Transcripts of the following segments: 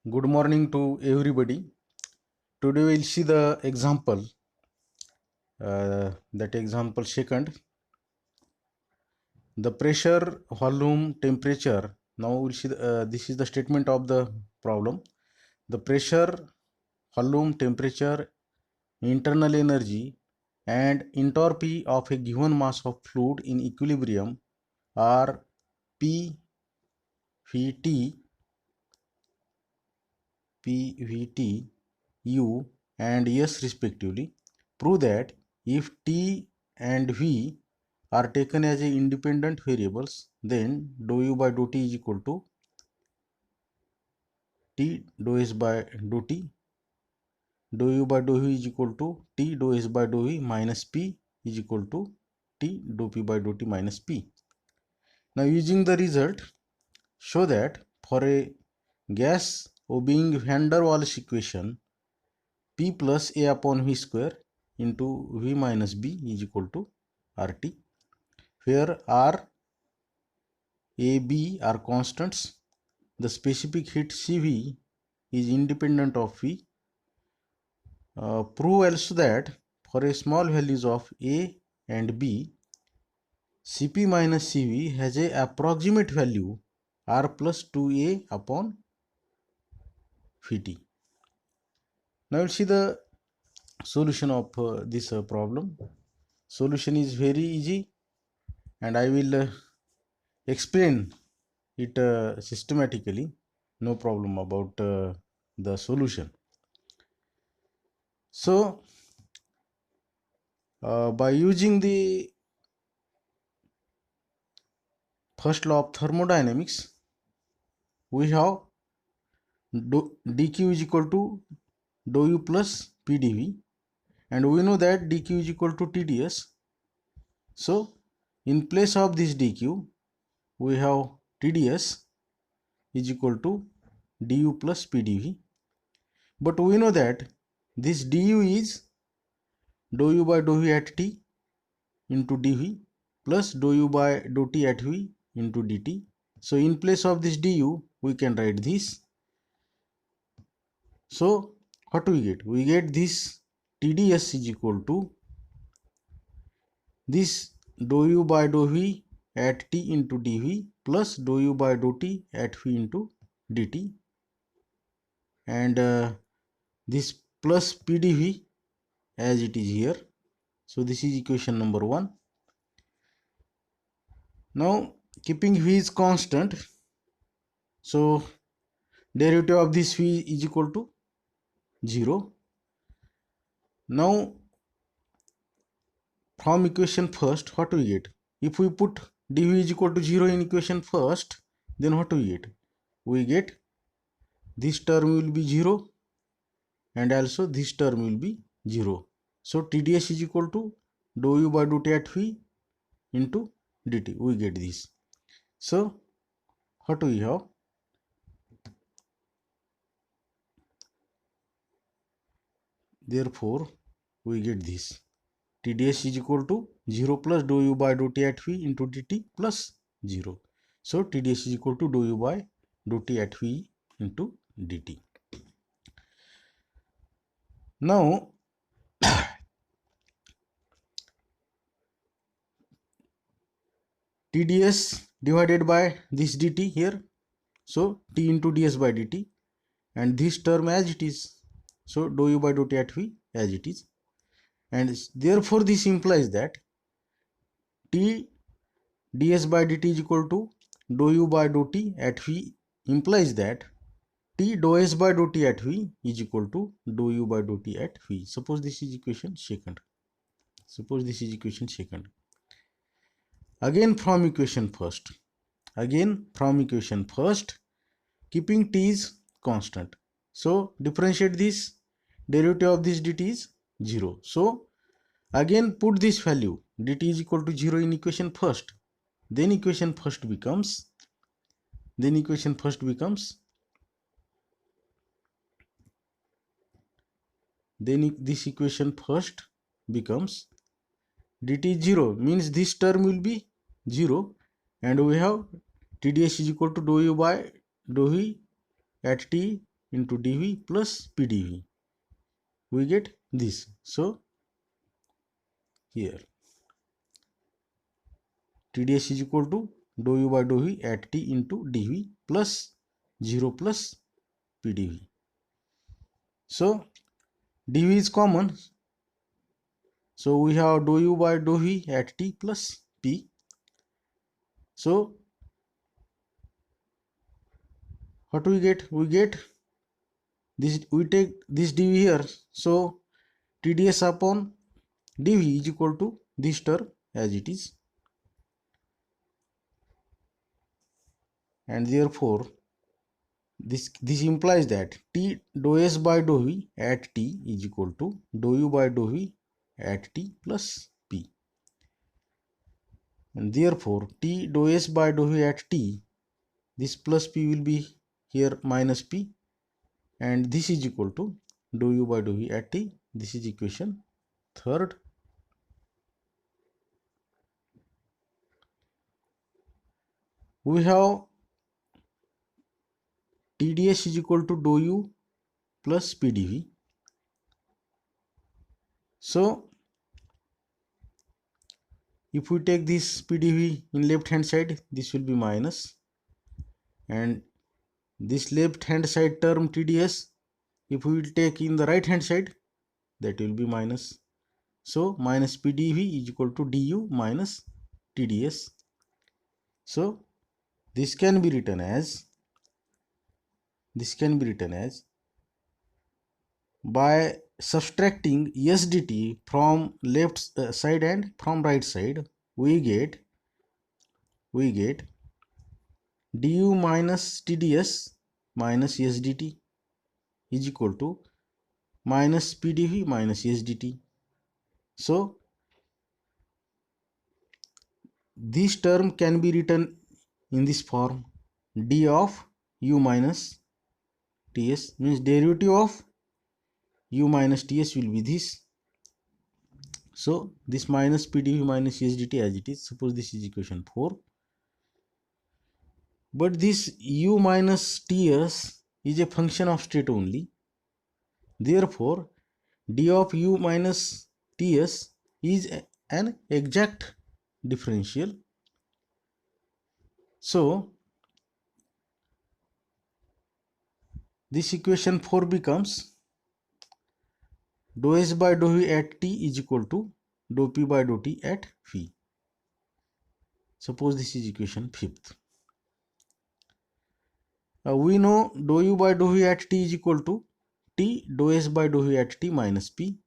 Good morning to everybody. Today we'll see the example. That example second. The pressure, volume, temperature. Now we'll see. This is the statement of the problem. The pressure, volume, temperature, internal energy, and entropy of a given mass of fluid in equilibrium are P, Vt, U, and S respectively. Prove that if T and V are taken as a independent variables, then dou U by dou T is equal to T dou S by dou T, dou U by dou V is equal to T dou S by dou V minus P is equal to T dou P by dou T minus P. Now using the result, show that for a gas obeying van der Waals equation, P plus A upon V square into V minus B is equal to RT, where R, A, B are constants. The specific heat Cv is independent of V. Prove also that for a small values of A and B, Cp minus Cv has a approximate value R plus 2A upon Vt. Now we'll see the solution of this problem. Solution is very easy and I will explain it systematically. No problem about the solution. So by using the first law of thermodynamics, we have dq is equal to dou u plus pdv, and we know that dq is equal to tds. So in place of this dq, we have tds is equal to du plus pdv, but we know that this du is dou u by dou v at t into dv plus dou u by dou t at v into dt. So in place of this du, we can write this. So what we get? We get this TDS is equal to this dou u by dou v at t into dv plus dou u by dou t at v into dt, and this plus pdv as it is here. So this is equation number 1. Now keeping v is constant, so derivative of this v is equal to 0. Now from equation first, what we get? If we put dv is equal to 0 in equation first, then what we get? We get this term will be 0 and also this term will be 0. So TDS is equal to dou u by dou t at v into dt. We get this. So what we have? Therefore we get this. TDS is equal to 0 plus dou u by dou t at v into dt plus 0. So TDS is equal to dou u by dou t at v into dt. Now TDS divided by this dt here, so t into ds by dt, and this term as it is, so dou u by dou t at v as it is, and therefore this implies that t ds by dt is equal to dou u by dou t at v, implies that t dou s by dou t at v is equal to dou u by dou t at v. Suppose this is equation second. Again from equation first, keeping t is constant, so differentiate this. Derivative of this dt is 0. So again put this value dt is equal to 0 in equation first. Then equation first becomes this equation first becomes dt is 0, means this term will be 0, and we have TDS is equal to dou u by dou v at t into dv plus pdv. We get this. So here TDS is equal to dou u by dou v at t into dv plus 0 plus pdv. So dv is common. So we have dou u by dou v at t plus p. So what we get? We get this. We take this dv here. So TDS upon dv is equal to this term as it is, and therefore this implies that t dou s by dou v at t is equal to dou u by dou v at t plus p, and therefore t dou s by dou v at t, this plus p will be here minus p, and this is equal to dou u by dou v at t. This is equation third. We have TDS is equal to dou u plus pdv. So if we take this pdv in left hand side, this will be minus, and this left hand side term TDS, if we will take in the right hand side, that will be minus. So minus pdv is equal to du minus TDS. So this can be written as by subtracting s dt from left side and from right side, we get du minus TDS minus s dt is equal to minus pdv minus s dt. So this term can be written in this form: d of u minus ts, means derivative of u minus ts will be this. So this minus pdv minus s dt as it is. Suppose this is equation 4, but this u minus ts is a function of state only. Therefore d of u minus ts is an exact differential. So this equation 4 becomes dou s by dou v at t is equal to dou p by dou t at phi. Suppose this is equation 5th. We know dou u by dou v at t is equal to t dou s by dou v at t minus p.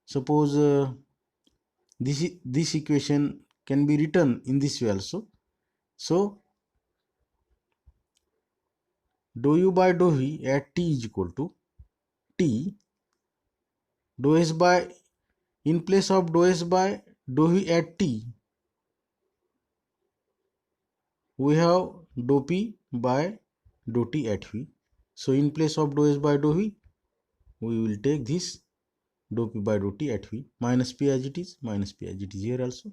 Suppose this equation can be written in this way also. So dou u by dou v at t is equal to t dou s by, in place of dou s by dou v at t, we have dou p by dou t at v. So in place of dou s by dou v, we will take this dou p by dou t at v, minus p as it is, minus p as it is here also.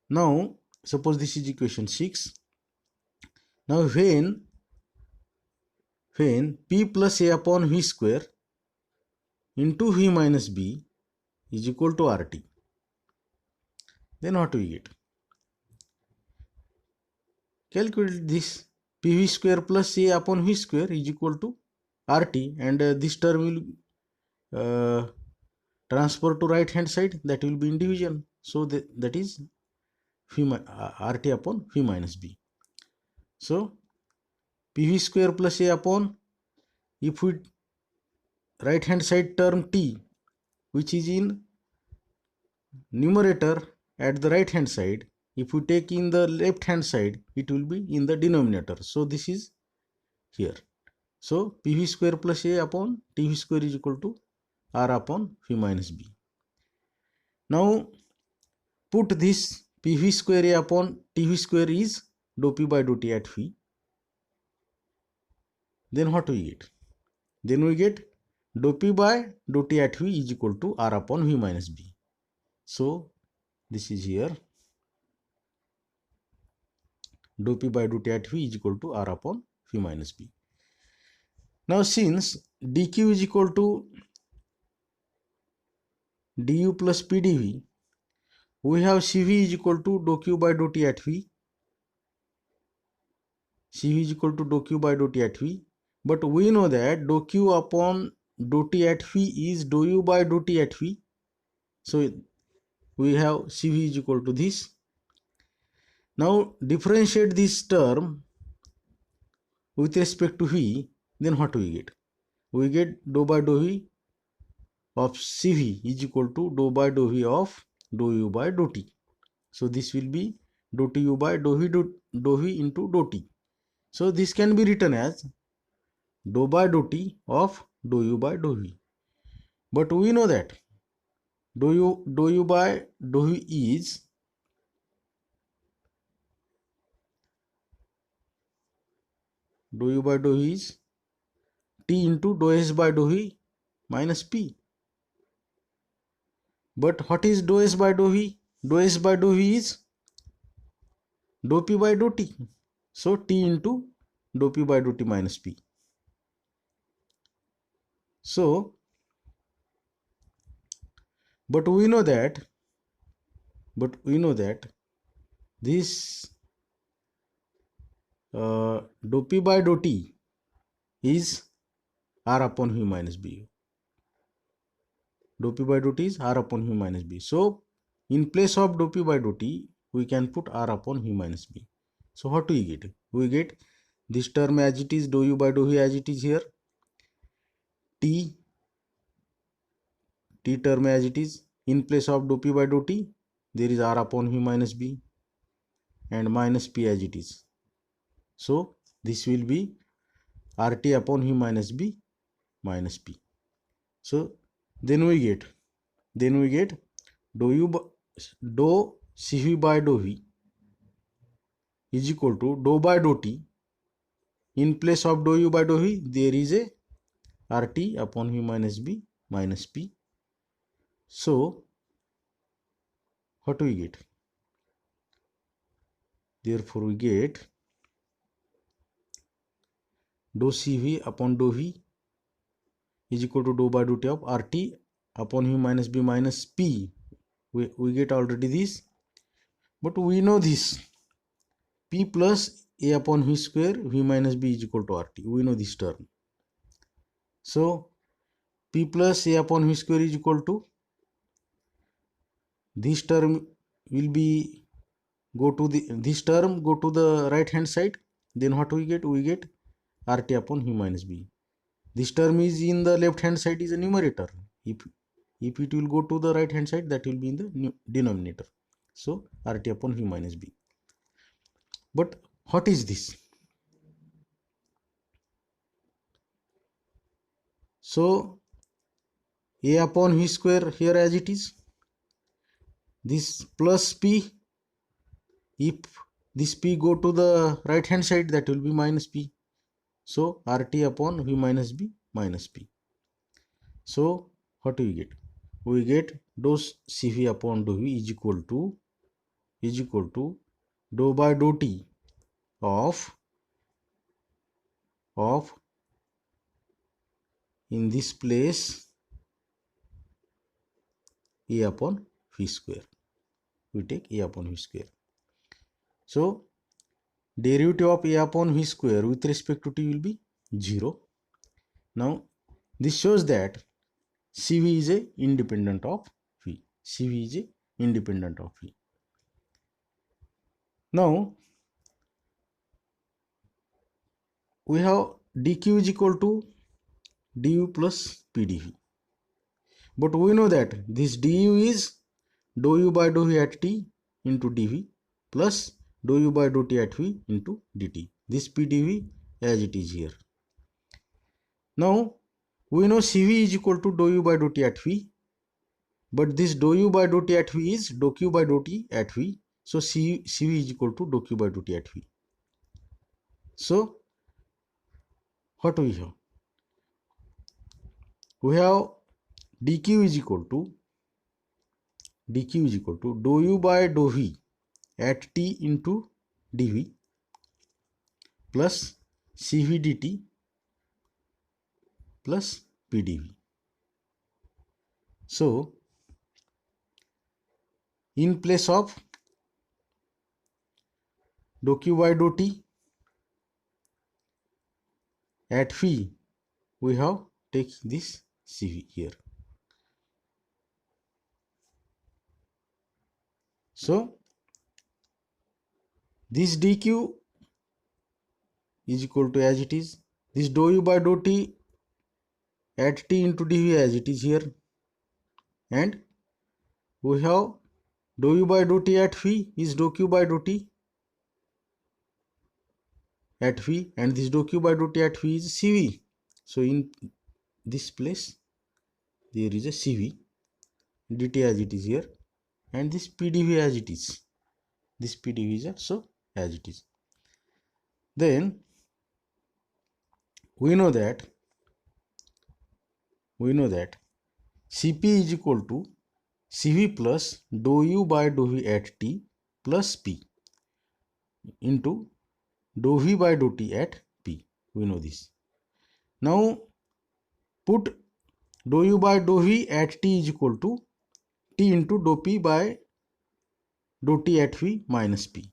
Now suppose this is equation 6. Now when p plus a upon v square into v minus b is equal to rt, then what we get? Calculate this. Pv square plus a upon v square is equal to rt, and this term will transfer to right hand side, that will be in division. So that is rt upon v minus b. So pv square plus a upon, if we right hand side term t, which is in numerator at the right hand side, if we take in the left hand side, it will be in the denominator. So this is here. So pv square plus a upon tv square is equal to r upon v minus b. Now put this pv square a upon tv square is dou p by dou t at v. Then what we get? Then we get dou p by dou t at v is equal to r upon v minus b. So this is here. dou p by dou t at v is equal to r upon v minus b. Now since dq is equal to du plus p dv, we have cv is equal to dou q by dou t at v. cv is equal to dou q by dou t at v. But we know that dou q upon dou t at v is dou u by dou t at v. So we have cv is equal to this. Now differentiate this term with respect to v, then what we get? We get dou by dou v of cv is equal to dou by dou v of dou u by dou t. So this will be dou t u by dou v into dou t. So this can be written as dou by dou t of dou u by dou v. But we know that dou u by dou v is t into dou s by dou v minus p. But what is dou s by dou v? Dou s by dou v is dou p by dou t. So t into dou p by dou t minus p. So, but we know that this dou p by dou t is r upon v minus b. Dou p by dou t is r upon v minus b. So in place of dou p by dou t, we can put r upon v minus b. So what do we get? We get this term as it is, dou u by dou v as it is here, t term as it is. In place of dou p by dou t, there is r upon v minus b and minus p as it is. So this will be rt upon v minus b minus p. So then we get dou cv by dou v is equal to dou by dou t. In place of dou u by dou v, there is a rt upon v minus b minus p. So what do we get? Therefore we get dou cv upon dou v is equal to dou by dou t of rt upon v minus b minus p. We get already this, but we know this p plus a upon v square v minus b is equal to rt. We know this term. So p plus a upon v square is equal to, this term will be go to the right hand side. Then what we get? We get rt upon v minus b. This term is in the left hand side is a numerator. If it will go to the right hand side, that will be in the denominator. So rt upon v minus b. But what is this? So a upon v square here as it is, this plus p, if this p go to the right hand side, that will be minus p. So rt upon v minus b minus p. So what do we get? We get dou cv upon dou v is equal to dou by dou t of in this place a upon v square. We take a upon v square. So derivative of a upon v square with respect to t will be 0. Now this shows that cv is a independent of v. cv is a independent of v. Now we have dq is equal to du plus p dv. But we know that this du is dou u by dou v at t into dv plus dou u by dou t at v into dt. This p dv as it is here. Now we know cv is equal to dou u by dou t at v, but this dou u by dou t at v is dou q by dou t at v. So cv is equal to dou q by dou t at v. So what we have? We have dq is equal to dou u by dou v at t into dv plus CV dt plus PdV. So in place of dou q by dou t at phi, we have take this CV here. So this dq is equal to, as it is, this dou u by dou t at t into dv as it is here, and we have dou u by dou t at phi is dou q by dou t at phi, and this dou q by dou t at phi is CV. So in this place there is a CV dt as it is here, and this PdV as it is. This PdV is also as it is. Then we know that Cp is equal to Cv plus dou u by dou v at t plus P into dou v by dou t at P. We know this. Now put dou u by dou v at t is equal to t into dou p by dou t at v minus P.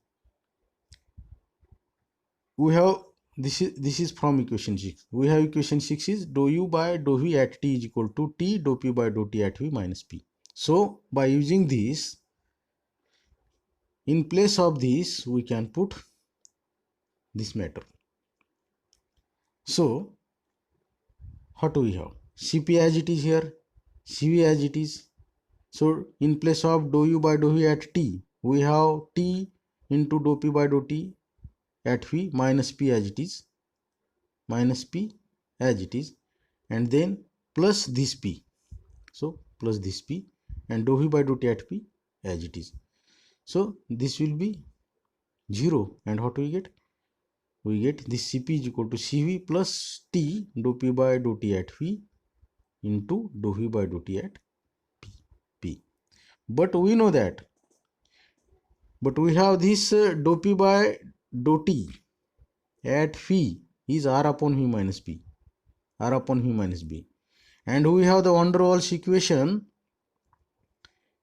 We have this is from equation 6. We have equation 6 is dou u by dou v at t is equal to t dou p by dou t at v minus P. So by using this, in place of this we can put this matter. So what do we have? Cp as it is here, Cv as it is. So in place of dou u by dou v at t, we have t into dou p by dou t at v minus P as it is, and then plus this P. So plus this P and dou v by dou t at P as it is. So this will be 0, and what we get? We get this Cp is equal to Cv plus t dou p by dou t at v into dou v by dou t at P. But we know that, we have this dou p by dou t at phi is r upon v minus b, and we have the van der Waals equation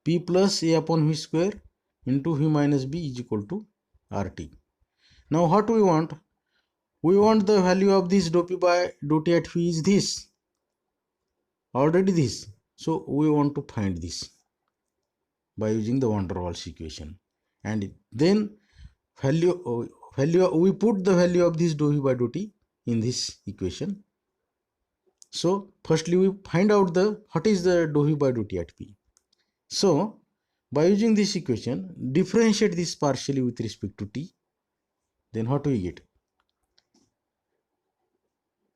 p plus a upon v square into v minus b is equal to rt. Now what we want? We want the value of this dou p by dou t at phi is this, already this. So we want to find this by using the van der Waals equation, and then we put the value of this dou v by dou t in this equation. So firstly we find out what is the dou v by dou t at p. So by using this equation, differentiate this partially with respect to t, then what we get?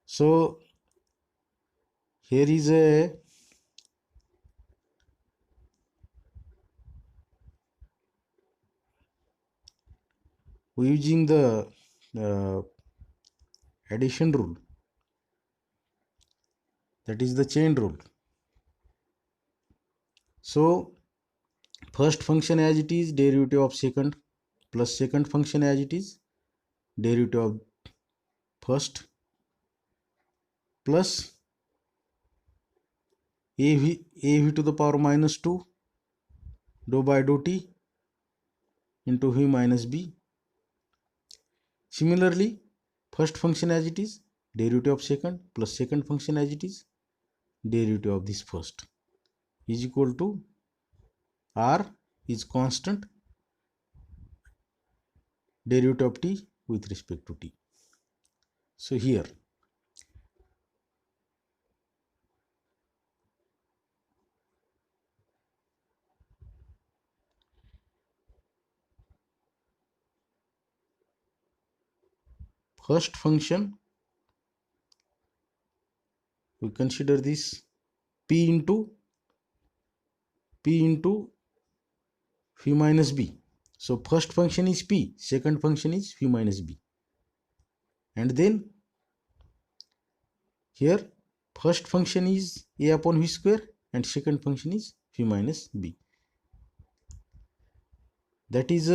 So here is we using the addition rule, that is the chain rule. So first function as it is derivative of second, plus second function as it is derivative of first, plus av to the power minus 2 dou by dou t into v minus b. Similarly, first function as it is derivative of second, plus second function as it is derivative of this first, is equal to r is constant, derivative of t with respect to t. So here first function, we consider this p into v minus b. So first function is p, second function is v minus b, and then here first function is a upon v square and second function is v minus b. That is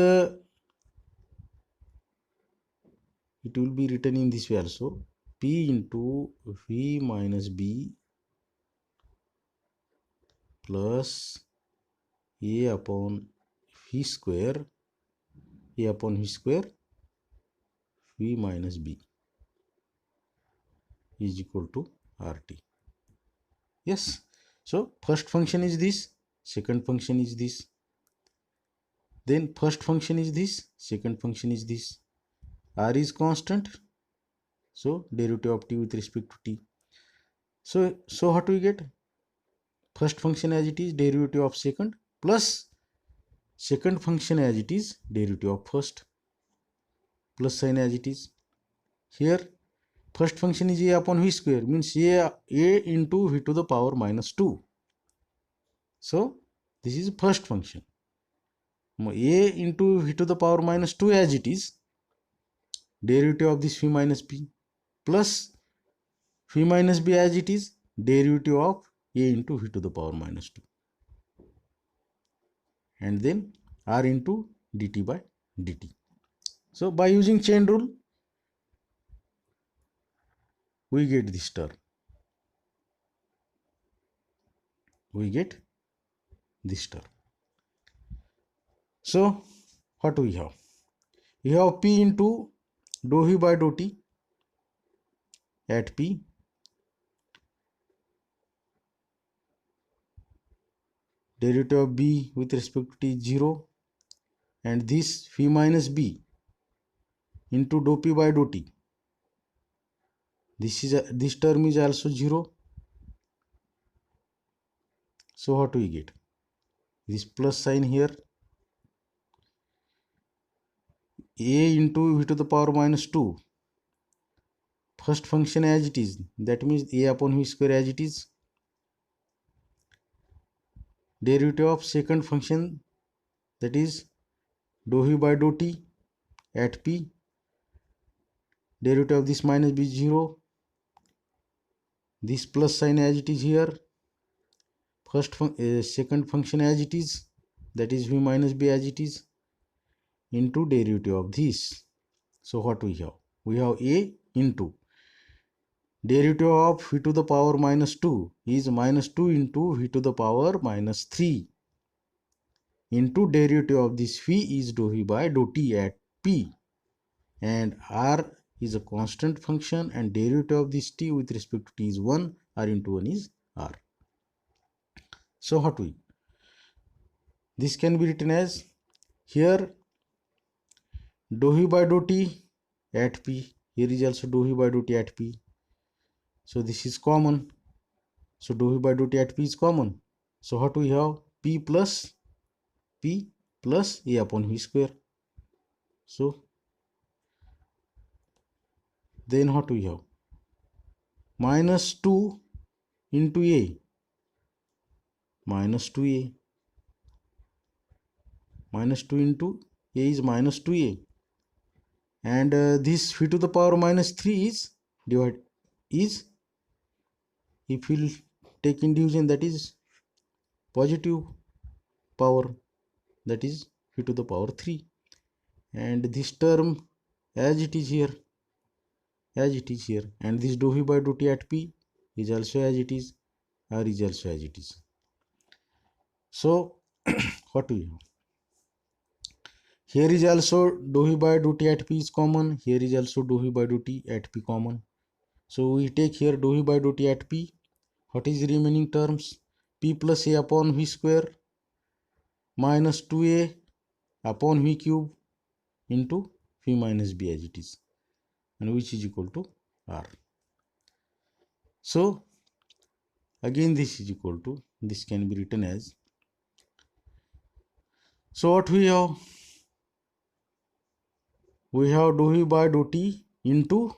it will be written in this way also, P into V minus B plus A upon V square, A upon V square V minus B is equal to RT. Yes, so first function is this, second function is this, then first function is this, second function is this. R is constant, so derivative of t with respect to t. So what we get? First function as it is, derivative of second, plus second function as it is, derivative of first, plus sign as it is. Here first function is A upon V square, means A into V to the power minus 2. So this is first function. A into V to the power minus 2 as it is, derivative of this V minus B, plus V minus B as it is, derivative of A into V to the power minus 2, and then R into dt by dt. So by using chain rule, we get this term. We get this term. So what we have? We have P into dou V by dou t at P, derivative of B with respect to t is 0, and this V minus B into dou P by dou t. This term is also 0. So what we get? This plus sign here, A into V to the power minus 2, first function as it is, that means A upon V square as it is, derivative of second function, that is dou V by dou t at P, derivative of this minus B is 0, this plus sign as it is here, second function as it is, that is V minus B as it is, into derivative of this. So what we have? We have A into derivative of V to the power minus 2 is minus 2 into V to the power minus 3 into derivative of this V is dou V by dou t at P, and R is a constant function, and derivative of this t with respect to t is 1, R into 1 is R. So what we? This can be written as, here dou V by dou t at P, here is also dou V by dou t at P. So this is common. So dou V by dou t at P is common. So what we have? P plus A upon V square. So then what we have? Minus 2 into A, minus 2A, minus 2 into A is minus 2A, and this V to the power minus 3 is if we will take in division, that is positive power, that is V to the power 3, and this term as it is here, and this dou V by dou t at P is also as it is, R is also as it is. So what we have? Here is also dou V by dou t at P is common, here is also dou V by dou t at P common. So we take here dou V by dou t at P. What is the remaining terms? P plus A upon V square minus 2A upon V cube into V minus B as it is, and which is equal to R. So again this is equal to, this can be written as, so what we have? We have dou V by dou t into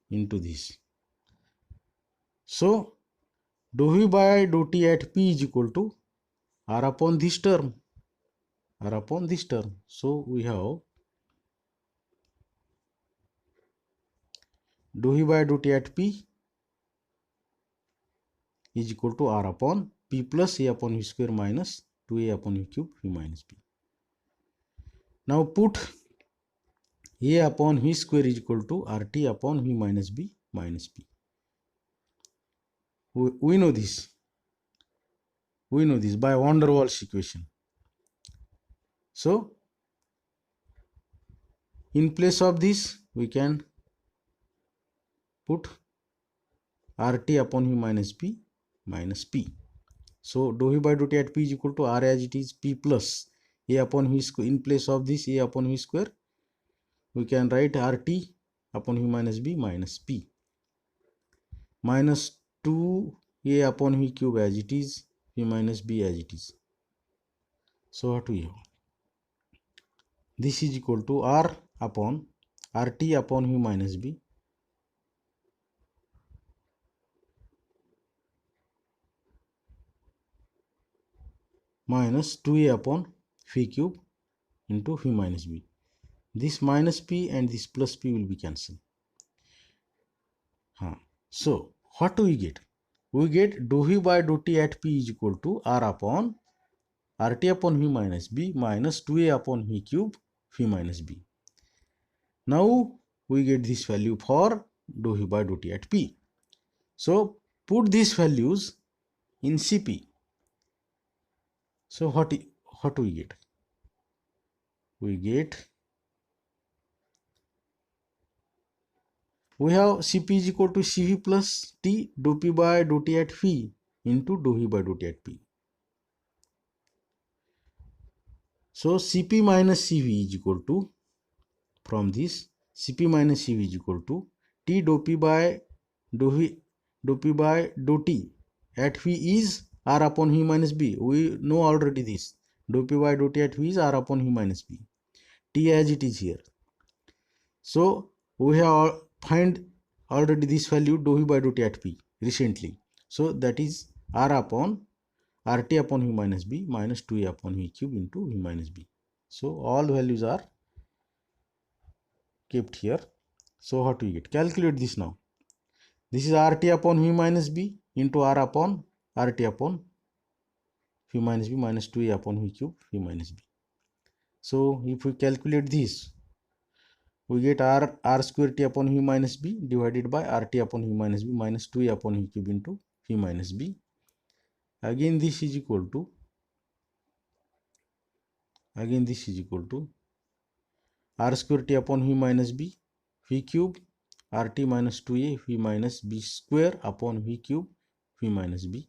this. So dou V by dou t at P is equal to R upon this term, R upon this term. So we have dou V by dou t at P is equal to R upon P plus A upon V square minus 2A upon V cube V minus B. Now put A upon V square is equal to RT upon V minus B minus P. We know this. We know this by van der Waals equation. So, in place of this, we can put RT upon V minus B minus P. So, dou V by dou T at P is equal to R as it is P plus A upon V square. In place of this A upon V square, we can write RT upon V minus B minus P minus 2A upon V cube as it is, V minus B as it is. So, what we have? This is equal to R upon RT upon V minus B minus 2A upon phi cube into phi minus B. This minus P and this plus P will be cancelled. So, what do we get? We get dou V by dou T at P is equal to R upon RT upon V minus B minus 2A upon V cube phi minus B. Now, we get this value for dou V by dou T at P. So, put these values in Cp. So, what do we get? We have Cp is equal to Cv plus T dou P by dou T at phi into dou V by dou T at P. So, Cp minus Cv is equal to, from this, Cp minus Cv is equal to T dou P by dou T at phi is R upon V minus B. We know already this. Dou P by dou T at phi is R upon V minus B. T as it is here. So, we have find already this value dou V by dou T at P recently. So, that is R upon RT upon V minus B minus 2A upon V cube into V minus B. So, all values are kept here. So, what we get? Calculate this now. This is RT upon V minus B into R upon RT upon V minus B minus 2A upon V cube V minus B. So, if we calculate this, we get R square T upon V minus B divided by RT upon V minus B minus 2A upon V cube into V minus B. Again, this is equal to R square T upon V minus B V cube RT minus 2A V minus B square upon V cube V minus B.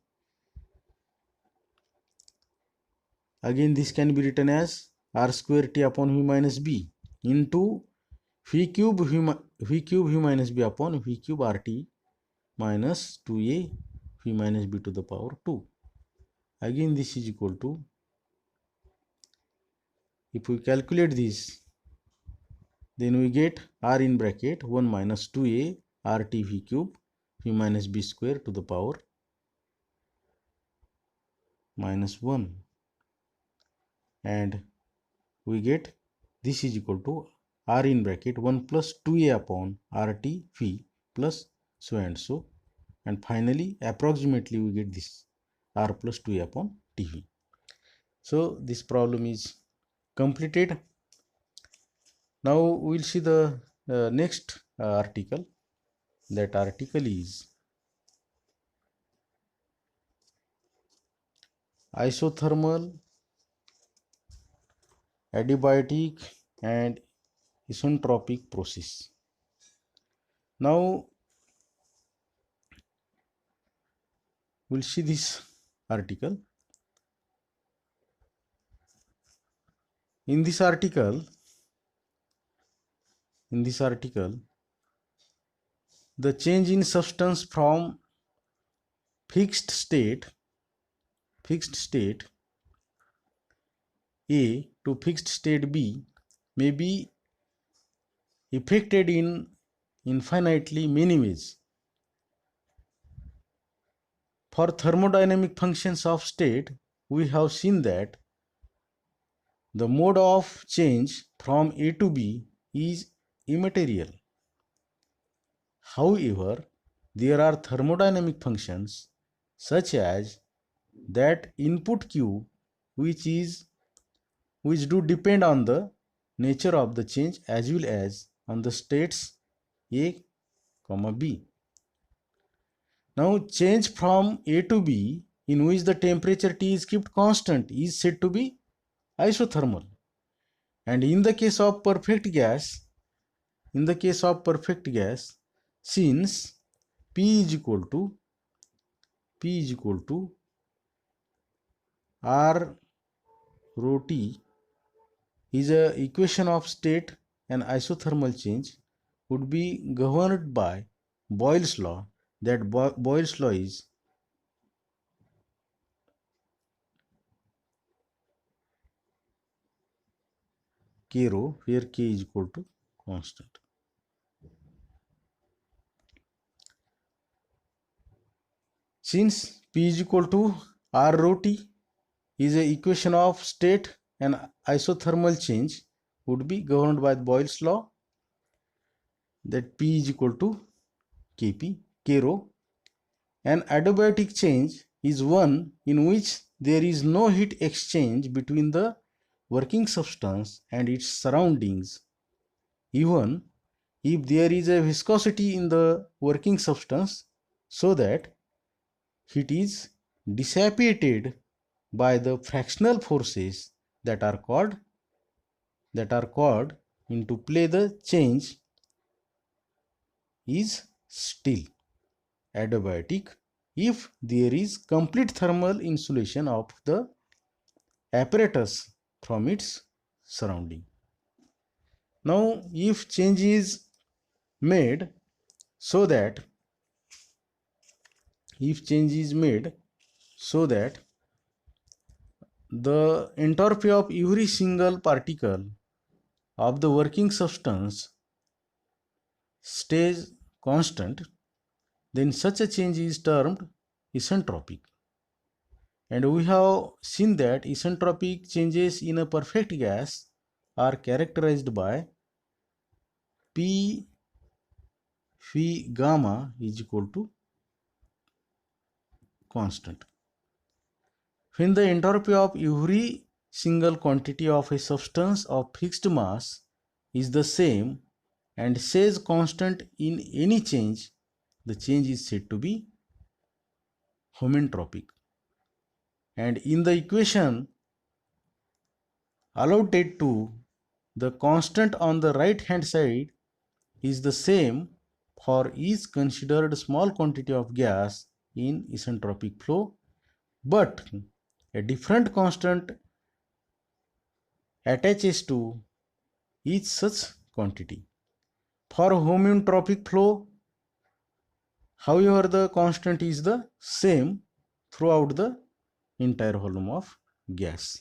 Again, this can be written as R square T upon V minus B into V cube V minus B upon V cube RT minus 2A V minus B to the power 2. Again, this is equal to, if we calculate this, then we get R in bracket 1 minus 2A RT V cube V minus B square to the power minus 1, and we get this is equal to R in bracket 1 plus 2A upon RT V plus so and so, and finally approximately we get this R plus 2A upon TV. So, this problem is completed. Now, we will see the next article. That article is isothermal, adiabatic and isentropic process. Now, we will see this article. In this article, the change in substance from fixed state A to fixed state B may be effected in infinitely many ways. For thermodynamic functions of state, we have seen that the mode of change from A to B is immaterial. However, there are thermodynamic functions such as that input Q which do depend on the nature of the change as well as on the states A, B. Now change from A to B in which the temperature T is kept constant is said to be isothermal. And in the case of perfect gas, since P is equal to R rho T is a equation of state and isothermal change would be governed by Boyle's law. That Boyle's law is K rho, where K is equal to constant. Since P is equal to R rho T is a equation of state and isothermal change would be governed by Boyle's law, that P is equal to Kp, K rho. An adiabatic change is one in which there is no heat exchange between the working substance and its surroundings, even if there is a viscosity in the working substance, so that heat is dissipated by the fractional forces that are called into play. The change is still adiabatic if there is complete thermal insulation of the apparatus from its surrounding. Now if change is made so that the entropy of every single particle of the working substance stays constant, then such a change is termed isentropic. And we have seen that isentropic changes in a perfect gas are characterized by P phi gamma is equal to constant. When the entropy of every single quantity of a substance of fixed mass is the same and stays constant in any change, the change is said to be homeotropic. And in the equation allotted to the constant on the right hand side is the same for each considered small quantity of gas in isentropic flow, but a different constant attaches to each such quantity. For homeotropic flow, however, the constant is the same throughout the entire volume of gas.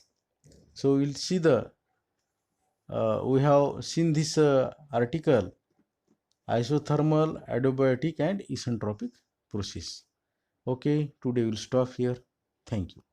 So we'll see we have seen this article, isothermal, adiabatic and isentropic process. Okay, today we'll stop here. Thank you.